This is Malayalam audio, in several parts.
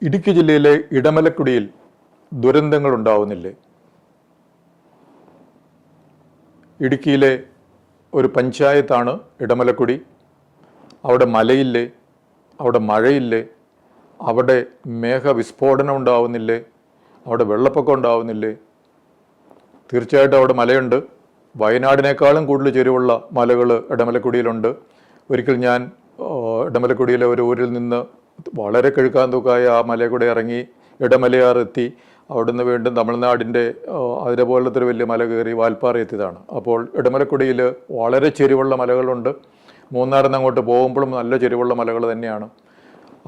ഇടുക്കി ജില്ലയിലെ ഇടമലക്കുടിയിൽ ദുരന്തങ്ങൾ ഉണ്ടാവുന്നില്ലേ? ഇടുക്കിയിലെ ഒരു പഞ്ചായത്താണ് ഇടമലക്കുടി. അവിടെ മലയില്ലേ? അവിടെ മഴയില്ലേ? അവിടെ മേഘവിസ്ഫോടനം ഉണ്ടാവുന്നില്ലേ? അവിടെ വെള്ളപ്പൊക്കം ഉണ്ടാവുന്നില്ലേ? തീർച്ചയായിട്ടും അവിടെ മലയുണ്ട്. വയനാടിനേക്കാളും കൂടുതൽ ചെരുവുള്ള മലകൾ ഇടമലക്കുടിയിലുണ്ട്. ഒരിക്കൽ ഞാൻ ഇടമലക്കുടിയിലെ ഒരു ഊരിൽ നിന്ന് വളരെ കിഴുക്കാൻ തൂക്കായ ആ മലയിൽ കൂടെ ഇറങ്ങി ഇടമലയാർ എത്തി. അവിടുന്ന് വീണ്ടും തമിഴ്നാടിൻ്റെ അതേപോലത്തെ ഒരു വലിയ മല കയറി വാൽപ്പാറ എത്തിയതാണ്. അപ്പോൾ ഇടമലക്കുടിയിൽ വളരെ ചെരുവുള്ള മലകളുണ്ട്. മൂന്നാറിൽ നിന്ന് അങ്ങോട്ട് പോകുമ്പോഴും നല്ല ചെരുവുള്ള മലകൾ തന്നെയാണ്.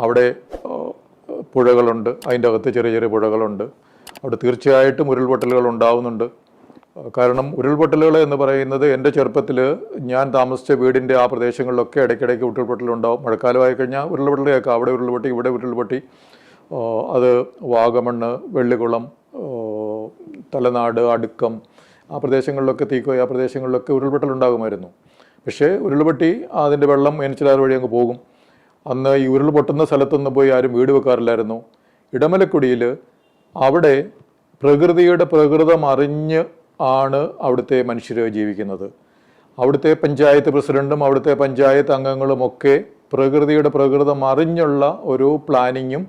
അവിടെ പുഴകളുണ്ട്, അതിൻ്റെ അകത്ത് ചെറിയ ചെറിയ പുഴകളുണ്ട്. അവിടെ തീർച്ചയായിട്ടും ഉരുൾപൊട്ടലുകൾ ഉണ്ടാവുന്നുണ്ട്. കാരണം ഉരുൾപൊട്ടലുകൾ എന്ന് പറയുന്നത് എൻ്റെ ചെറുപ്പത്തിൽ ഞാൻ താമസിച്ച വീടിൻ്റെ ആ പ്രദേശങ്ങളിലൊക്കെ ഇടയ്ക്കിടയ്ക്ക് ഉരുൾപൊട്ടലുണ്ടാവും. മഴക്കാലമായി കഴിഞ്ഞാൽ ഉരുൾപൊട്ടൽ കേൾക്കാം. അവിടെ ഉരുൾപൊട്ടി, ഇവിടെ ഉരുൾപൊട്ടി. അത് വാഗമണ്ണ്, വെള്ളിക്കുളം, തലനാട്, അടുക്കം, ആ പ്രദേശങ്ങളിലൊക്കെ, തീക്കോയി, ആ പ്രദേശങ്ങളിലൊക്കെ ഉരുൾപൊട്ടലുണ്ടാകുമായിരുന്നു. പക്ഷേ ഉരുൾപൊട്ടി അതിൻ്റെ വെള്ളം എൻച്ചിലാർ വഴി അങ്ങ് പോകും. അന്ന് ഈ ഉരുൾ പൊട്ടുന്ന സ്ഥലത്തൊന്നും പോയി ആരും വീട് വെക്കാറില്ലായിരുന്നു. ഇടമലക്കുടിയിൽ അവിടെ പ്രകൃതിയുടെ പ്രകൃതം അറിഞ്ഞ് ആണ് അവിടുത്തെ മനുഷ്യർ ജീവിക്കുന്നത്. അവിടുത്തെ പഞ്ചായത്ത് പ്രസിഡൻറ്റും അവിടുത്തെ പഞ്ചായത്ത് അംഗങ്ങളുമൊക്കെ പ്രകൃതിയുടെ പ്രകൃതം അറിഞ്ഞുള്ള ഒരു പ്ലാനിങ്ങും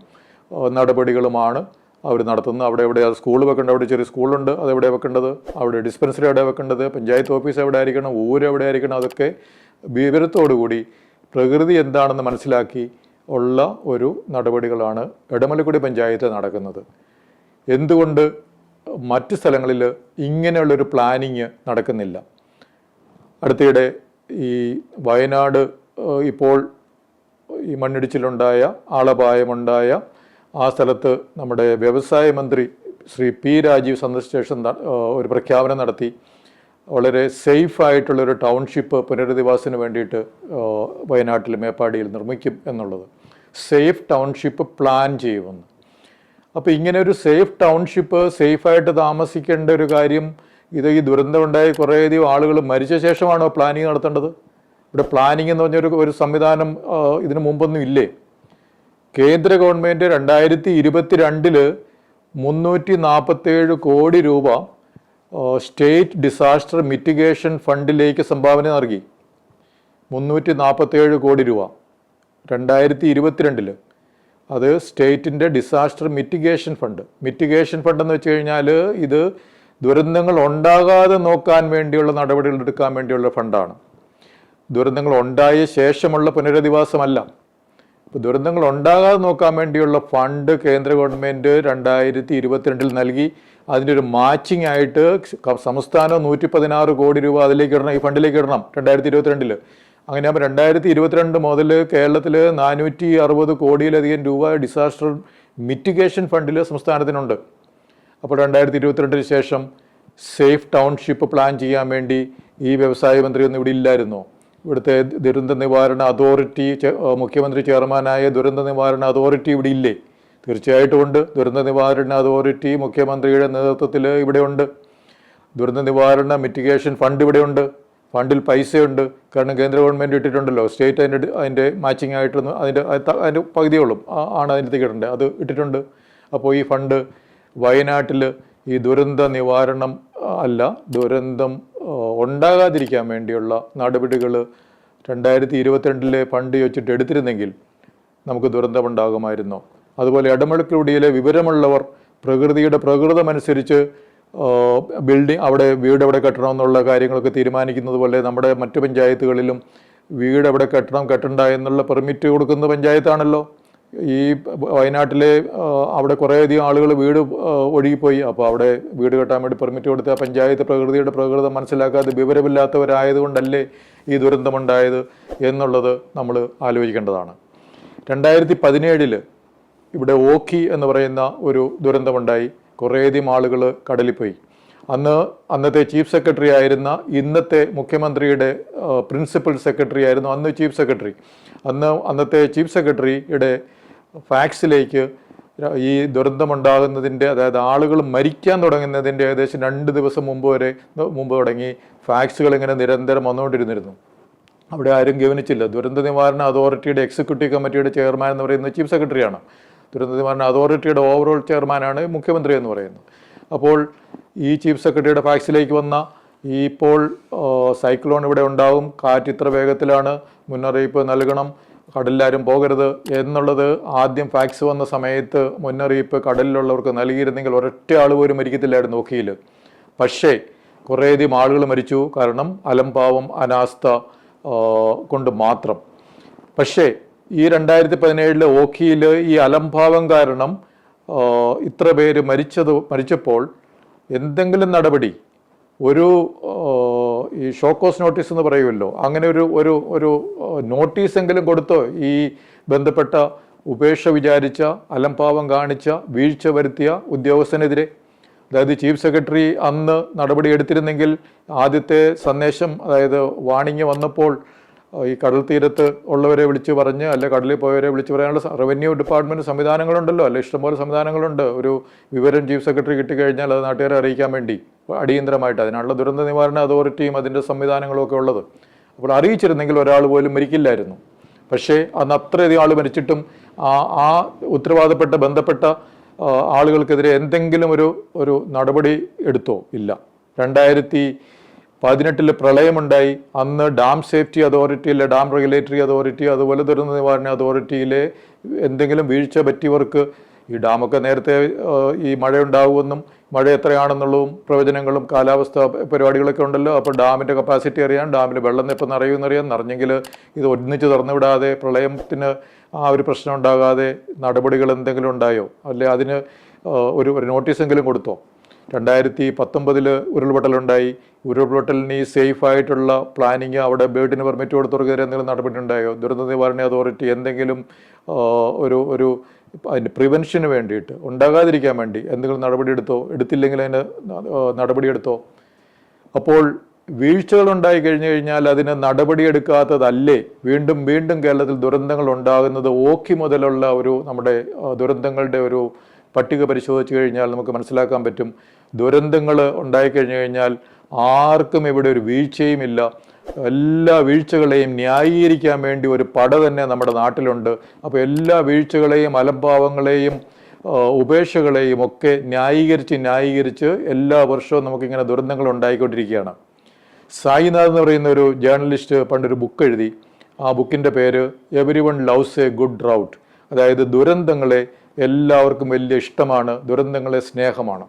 നടപടികളുമാണ് അവർ നടത്തുന്നത്. അവിടെ എവിടെ സ്കൂൾ വെക്കേണ്ടത്, അവിടെ ചെറിയ സ്കൂളുണ്ട്, അതെവിടെ വെക്കേണ്ടത്, അവിടെ ഡിസ്പെൻസറി എവിടെ വെക്കേണ്ടത്, പഞ്ചായത്ത് ഓഫീസ് എവിടെ ആയിരിക്കണം, ഊര് എവിടെ ആയിരിക്കണം, അതൊക്കെ വിവരത്തോടുകൂടി പ്രകൃതി എന്താണെന്ന് മനസ്സിലാക്കി ഉള്ള ഒരു നടപടികളാണ് ഇടമലക്കുടി പഞ്ചായത്ത് നടക്കുന്നത്. എന്തുകൊണ്ട് മറ്റ് സ്ഥലങ്ങളിൽ ഇങ്ങനെയുള്ളൊരു പ്ലാനിങ് നടക്കുന്നില്ല? അടുത്തിടെ ഈ വയനാട് ഇപ്പോൾ ഈ മണ്ണിടിച്ചിലുണ്ടായ, ആളപായമുണ്ടായ ആ സ്ഥലത്ത് നമ്മുടെ വ്യവസായ മന്ത്രി ശ്രീ പി രാജീവ് സന്ദർശിച്ച ശേഷം ഒരു പ്രഖ്യാപനം നടത്തി. വളരെ സേഫായിട്ടുള്ളൊരു ടൗൺഷിപ്പ് പുനരധിവാസത്തിന് വേണ്ടിയിട്ട് വയനാട്ടിൽ മേപ്പാടിയിൽ നിർമ്മിക്കും എന്നുള്ളത്. സേഫ് ടൗൺഷിപ്പ് പ്ലാൻ ചെയ്യുമെന്ന്. അപ്പോൾ ഇങ്ങനെ ഒരു സേഫ് ടൗൺഷിപ്പ്, സേഫായിട്ട് താമസിക്കേണ്ട ഒരു കാര്യം, ഇത് ഈ ദുരന്തമുണ്ടായി കുറേയധികം ആളുകൾ മരിച്ച ശേഷമാണോ പ്ലാനിങ് നടത്തേണ്ടത്? ഇവിടെ പ്ലാനിങ് എന്ന് പറഞ്ഞൊരു ഒരു സംവിധാനം ഇതിനു മുമ്പൊന്നും ഇല്ലേ? കേന്ദ്ര ഗവൺമെൻറ് 2022 347 കോടി രൂപ സ്റ്റേറ്റ് ഡിസാസ്റ്റർ മിറ്റിഗേഷൻ ഫണ്ടിലേക്ക് സംഭാവന നൽകി. 347 കോടി രൂപ 2022. അത് സ്റ്റേറ്റിൻ്റെ disaster mitigation fund. Mitigation fund എന്ന് വെച്ച് കഴിഞ്ഞാൽ ഇത് ദുരന്തങ്ങൾ ഉണ്ടാകാതെ നോക്കാൻ വേണ്ടിയുള്ള നടപടികൾ എടുക്കാൻ വേണ്ടിയുള്ള ഫണ്ടാണ്. ദുരന്തങ്ങൾ ഉണ്ടായ ശേഷമുള്ള പുനരധിവാസമല്ല. ഇപ്പോൾ ദുരന്തങ്ങൾ ഉണ്ടാകാതെ നോക്കാൻ വേണ്ടിയുള്ള ഫണ്ട് കേന്ദ്ര ഗവൺമെൻറ് 2022 നൽകി. അതിൻ്റെ ഒരു മാച്ചിങ് ആയിട്ട് സംസ്ഥാനം 116 കോടി രൂപ അതിലേക്ക് ഇടണം, ഈ ഫണ്ടിലേക്ക് ഇടണം 2022. അങ്ങനെയാകുമ്പോൾ 2022 മുതൽ കേരളത്തിൽ 460 കോടിയിലധികം രൂപ ഡിസാസ്റ്റർ മിറ്റിഗേഷൻ ഫണ്ടിൽ സംസ്ഥാനത്തിനുണ്ട്. അപ്പോൾ 2022 ശേഷം സേഫ് ടൗൺഷിപ്പ് പ്ലാൻ ചെയ്യാൻ വേണ്ടി ഈ വ്യവസായ മന്ത്രി ഒന്നും ഇവിടെ ഇല്ലായിരുന്നോ? ഇവിടുത്തെ ദുരന്ത നിവാരണ അതോറിറ്റി, മുഖ്യമന്ത്രി ചെയർമാനായ ദുരന്ത നിവാരണ അതോറിറ്റി ഇവിടെ ഇല്ലേ? തീർച്ചയായിട്ടും ഉണ്ട്. ദുരന്ത നിവാരണ അതോറിറ്റി മുഖ്യമന്ത്രിയുടെ നേതൃത്വത്തിൽ ഇവിടെയുണ്ട്. ദുരന്ത നിവാരണ മിറ്റിഗേഷൻ ഫണ്ട് ഇവിടെയുണ്ട്. ഫണ്ടിൽ പൈസയുണ്ട്. കാരണം കേന്ദ്ര ഗവൺമെൻറ് ഇട്ടിട്ടുണ്ടല്ലോ. സ്റ്റേറ്റ് അതിൻ്റെ മാച്ചിങ് ആയിട്ടൊന്ന് അതിൻ്റെ പകുതിയോളം ആണ് അതിൻ്റെ ഇടേണ്ടത്, അത് ഇട്ടിട്ടുണ്ട്. അപ്പോൾ ഈ ഫണ്ട് വയനാട്ടിൽ ഈ ദുരന്ത നിവാരണം അല്ല, ദുരന്തം ഉണ്ടാകാതിരിക്കാൻ വേണ്ടിയുള്ള നടപടികൾ 2022 ഫണ്ട് വെച്ചിട്ട് എടുത്തിരുന്നെങ്കിൽ നമുക്ക് ദുരന്തമുണ്ടാകുമായിരുന്നോ? അതുപോലെ ഇടമലക്കുടിയിലെ വിവരമുള്ളവർ പ്രകൃതിയുടെ പ്രകൃതമനുസരിച്ച് അവിടെ വീട് എവിടെ കെട്ടണമെന്നുള്ള കാര്യങ്ങളൊക്കെ തീരുമാനിക്കുന്നത് പോലെ നമ്മുടെ മറ്റു പഞ്ചായത്തുകളിലും വീട് എവിടെ കെട്ടണ്ട എന്നുള്ള പെർമിറ്റ് കൊടുക്കുന്ന പഞ്ചായത്താണല്ലോ. ഈ വയനാട്ടിലെ അവിടെ കുറേയധികം ആളുകൾ വീട് ഒഴുകിപ്പോയി. അപ്പോൾ അവിടെ വീട് കെട്ടാൻ വേണ്ടി പെർമിറ്റ് കൊടുത്ത പഞ്ചായത്ത് പ്രകൃതിയുടെ പ്രകൃതം മനസ്സിലാക്കാതെ വിവരമില്ലാത്തവരായതുകൊണ്ടല്ലേ ഈ ദുരന്തമുണ്ടായത് എന്നുള്ളത് നമ്മൾ ആലോചിക്കേണ്ടതാണ്. 2017 ഇവിടെ ഓഖി എന്ന് പറയുന്ന ഒരു ദുരന്തമുണ്ടായി. കുറേയധികം ആളുകൾ കടലിൽ പോയി. അന്നത്തെ ചീഫ് സെക്രട്ടറി ആയിരുന്ന, ഇന്നത്തെ മുഖ്യമന്ത്രിയുടെ പ്രിൻസിപ്പൽ സെക്രട്ടറി ആയിരുന്നു അന്ന് ചീഫ് സെക്രട്ടറി. അന്നത്തെ ചീഫ് സെക്രട്ടറിയുടെ ഫാക്സിലേക്ക് ഈ ദുരന്തമുണ്ടാകുന്നതിൻ്റെ, അതായത് ആളുകൾ മരിക്കാൻ തുടങ്ങുന്നതിൻ്റെ ഏകദേശം 2 ദിവസം മുമ്പ് തുടങ്ങി ഫാക്സുകൾ ഇങ്ങനെ നിരന്തരം വന്നുകൊണ്ടിരുന്നിരുന്നു. അവിടെ ആരും ഗവനിച്ചില്ല. ദുരന്ത നിവാരണ അതോറിറ്റിയുടെ എക്സിക്യൂട്ടീവ് കമ്മിറ്റിയുടെ ചെയർമാൻ എന്ന് പറയുന്നത് ചീഫ് സെക്രട്ടറിയാണ്. ദുരന്ത നിവാരണ അതോറിറ്റിയുടെ ഓവറോൾ ചെയർമാനാണ് മുഖ്യമന്ത്രി എന്ന് പറയുന്നത്. അപ്പോൾ ഈ ചീഫ് സെക്രട്ടറിയുടെ ഫാക്സിലേക്ക് വന്ന ഇപ്പോൾ സൈക്ലോൺ ഇവിടെ ഉണ്ടാവും, കാറ്റ് ഇത്ര വേഗത്തിലാണ്, മുന്നറിയിപ്പ് നൽകണം, കടലിലാരും പോകരുത് എന്നുള്ളത് ആദ്യം ഫാക്സ് വന്ന സമയത്ത് മുന്നറിയിപ്പ് കടലിലുള്ളവർക്ക് നൽകിയിരുന്നെങ്കിൽ ഒരൊറ്റ ആൾ പോലും മരിക്കത്തില്ലായിരുന്നു ഓഖിയിൽ. പക്ഷേ കുറേയധികം ആളുകൾ മരിച്ചു, കാരണം അലംഭാവം, അനാസ്ഥ കൊണ്ട് മാത്രം. പക്ഷേ ഈ 2017 ഓഖിയിൽ ഈ അലംഭാവം കാരണം ഇത്ര പേര് മരിച്ചപ്പോൾ എന്തെങ്കിലും നടപടി, ഒരു ഈ ഷോക്കോസ് നോട്ടീസ് എന്ന് പറയുമല്ലോ, അങ്ങനെ ഒരു നോട്ടീസെങ്കിലും കൊടുത്തോ ഈ ബന്ധപ്പെട്ട ഉപേക്ഷ വിചാരിച്ച, അലംഭാവം കാണിച്ച, വീഴ്ച വരുത്തിയ ഉദ്യോഗസ്ഥനെതിരെ? അതായത് ചീഫ് സെക്രട്ടറി അന്ന് നടപടി എടുത്തിരുന്നെങ്കിൽ ആദ്യത്തെ സന്ദേശം, അതായത് വാണിംഗ് വന്നപ്പോൾ ഈ കടൽ തീരത്ത് ഉള്ളവരെ വിളിച്ച് പറഞ്ഞ്, അല്ലെ കടലിൽ പോയവരെ വിളിച്ച് പറയാനുള്ള റവന്യൂ ഡിപ്പാർട്ട്മെൻറ്റ് സംവിധാനങ്ങളുണ്ടല്ലോ, അല്ലെ ഇഷ്ടംപോലെ സംവിധാനങ്ങളുണ്ട്. ഒരു വിവരം ചീഫ് സെക്രട്ടറി കിട്ടിക്കഴിഞ്ഞാൽ അത് നാട്ടുകാരെ അറിയിക്കാൻ വേണ്ടി അടിയന്തരമായിട്ട് അതിനുള്ള ദുരന്ത നിവാരണ അതോറിറ്റിയും അതിൻ്റെ സംവിധാനങ്ങളും ഒക്കെ ഉള്ളത്. അപ്പോൾ അറിയിച്ചിരുന്നെങ്കിൽ ഒരാൾ പോലും മരിക്കില്ലായിരുന്നു. പക്ഷേ അന്ന് അത്രയധികം ആൾ മരിച്ചിട്ടും ആ ഉത്തരവാദപ്പെട്ട ബന്ധപ്പെട്ട ആളുകൾക്കെതിരെ എന്തെങ്കിലും ഒരു നടപടി എടുത്തോ? ഇല്ല. 2018 പ്രളയമുണ്ടായി. അന്ന് ഡാം സേഫ്റ്റി അതോറിറ്റിയിലെ, ഡാം റെഗുലേറ്ററി അതോറിറ്റി, അതുപോലെ ദുരന്ത നിവാരണ അതോറിറ്റിയിലെ എന്തെങ്കിലും വീഴ്ച പറ്റിയവർക്ക്, ഈ ഡാമൊക്കെ നേരത്തെ ഈ മഴയുണ്ടാവുമെന്നും മഴ എത്രയാണെന്നുള്ളതും പ്രവചനങ്ങളും കാലാവസ്ഥ പരിപാടികളൊക്കെ ഉണ്ടല്ലോ. അപ്പോൾ ഡാമിൻ്റെ കപ്പാസിറ്റി അറിയാൻ, ഡാമിൽ വെള്ളം എപ്പോൾ നിറയുമെന്നറിയാൻ, നിറഞ്ഞെങ്കിൽ ഇത് ഒന്നിച്ച് തുറന്നുവിടാതെ പ്രളയത്തിന് ആ ഒരു പ്രശ്നം ഉണ്ടാകാതെ നടപടികൾ എന്തെങ്കിലും ഉണ്ടായോ? അല്ലെ അതിന് ഒരു നോട്ടീസെങ്കിലും കൊടുത്തോ? 2019 ഉരുൾപൊട്ടലുണ്ടായി. ഉരുൾപൊട്ടലിന് ഈ സേഫായിട്ടുള്ള പ്ലാനിങ്, അവിടെ ബേർഡിന് പെർമിറ്റ് കൊടുത്തവർക്കെതിരെ എന്തെങ്കിലും നടപടി ഉണ്ടായോ? ദുരന്ത നിവാരണ അതോറിറ്റി എന്തെങ്കിലും ഒരു അതിൻ്റെ പ്രിവെൻഷന് വേണ്ടിയിട്ട്, ഉണ്ടാകാതിരിക്കാൻ വേണ്ടി എന്തെങ്കിലും നടപടി എടുത്തോ? എടുത്തില്ലെങ്കിൽ അതിന് നടപടിയെടുത്തോ? അപ്പോൾ വീഴ്ചകൾ ഉണ്ടായി കഴിഞ്ഞു കഴിഞ്ഞാൽ അതിന് നടപടിയെടുക്കാത്തതല്ലേ വീണ്ടും വീണ്ടും കേരളത്തിൽ ദുരന്തങ്ങൾ ഉണ്ടാകുന്നത്? ഓഖി മുതലുള്ള നമ്മുടെ ദുരന്തങ്ങളുടെ ഒരു പട്ടിക പരിശോധിച്ച് കഴിഞ്ഞാൽ നമുക്ക് മനസ്സിലാക്കാൻ പറ്റും. ദുരന്തങ്ങൾ ഉണ്ടായിക്കഴിഞ്ഞു കഴിഞ്ഞാൽ ആർക്കും ഇവിടെ ഒരു വീഴ്ചയുമില്ല. എല്ലാ വീഴ്ചകളെയും ന്യായീകരിക്കാൻ വേണ്ടി ഒരു പട തന്നെ നമ്മുടെ നാട്ടിലുണ്ട്. അപ്പോൾ എല്ലാ വീഴ്ചകളെയും, അലംഭാവങ്ങളെയും, ഉപേക്ഷകളെയും ഒക്കെ ന്യായീകരിച്ച് എല്ലാ വർഷവും നമുക്കിങ്ങനെ ദുരന്തങ്ങൾ ഉണ്ടായിക്കൊണ്ടിരിക്കുകയാണ്. സായിനാഥ് എന്ന് പറയുന്ന ഒരു ജേർണലിസ്റ്റ് പണ്ടൊരു ബുക്ക് എഴുതി. ആ ബുക്കിൻ്റെ പേര് every one loves A good drought. അതായത് ദുരന്തങ്ങളെ എല്ലാവർക്കും വലിയ ഇഷ്ടമാണ്, ദുരന്തങ്ങളെ സ്നേഹമാണ്.